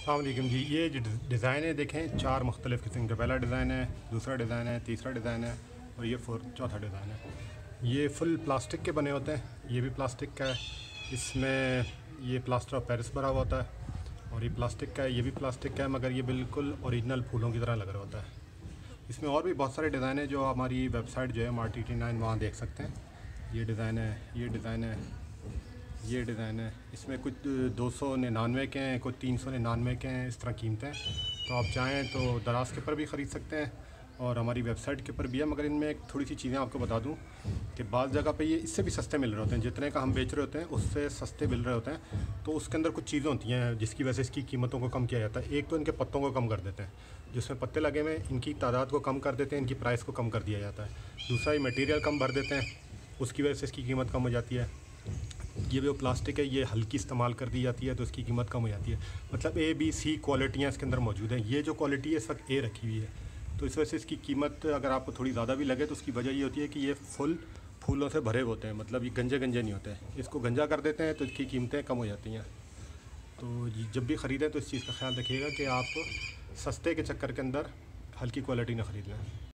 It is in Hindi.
अस्सलाम वालेकुम जी। ये जो डिज़ाइन है देखें, 4 मुख्तलिफ़ किस्म का। पहला डिज़ाइन है, दूसरा डिज़ाइन है, तीसरा डिज़ाइन है और ये चौथा डिज़ाइन है। ये फुल प्लास्टिक के बने होते हैं। ये भी प्लास्टिक का है। इसमें ये प्लास्टर ऑफ पेरिस भरा हुआ होता है और ये प्लास्टिक का है, ये भी प्लास्टिक का है, मगर ये बिल्कुल ओरिजिनल फूलों की तरह लग रहा होता है। इसमें और भी बहुत सारे डिज़ाइन है जो हमारी वेबसाइट जो है Mart89 वहाँ देख सकते हैं। ये डिज़ाइन है, ये डिज़ाइन है, ये डिज़ाइन है। इसमें कुछ 299 के हैं, कुछ 399 के हैं, इस तरह कीमतें। तो आप चाहें तो दराज के ऊपर भी ख़रीद सकते हैं और हमारी वेबसाइट के ऊपर भी है। मगर इनमें एक थोड़ी सी चीज़ें आपको बता दूं कि बाज़ जगह पे ये इससे भी सस्ते मिल रहे होते हैं। जितने का हम बेच रहे होते हैं उससे सस्ते मिल रहे होते हैं। तो उसके अंदर कुछ चीज़ें होती हैं जिसकी वजह से इसकी कीमतों को कम किया जाता है। एक तो इनके पत्तों को कम कर देते हैं, जिसमें पत्ते लगे हुए हैं इनकी तादाद को कम कर देते हैं, इनकी प्राइस को कम कर दिया जाता है। दूसरा, ये मटीरियल कम भर देते हैं, उसकी वजह से इसकी कीमत कम हो जाती है। ये जो प्लास्टिक है ये हल्की इस्तेमाल कर दी जाती है तो इसकी कीमत कम हो जाती है। मतलब ABC क्वालिटियाँ इसके अंदर मौजूद हैं। ये जो क्वालिटी है इस वक्त A रखी हुई है, तो इस वजह से इसकी कीमत अगर आपको थोड़ी ज़्यादा भी लगे तो उसकी वजह ये होती है कि ये फूलों से भरे होते हैं। मतलब ये गंजे गंजे नहीं होते हैं। इसको गंजा कर देते हैं तो इसकी कीमतें कम हो जाती हैं। तो जब भी ख़रीदें तो इस चीज़ का ख्याल रखिएगा कि आप सस्ते के चक्कर के अंदर हल्की क्वालिटी ना ख़रीद लें।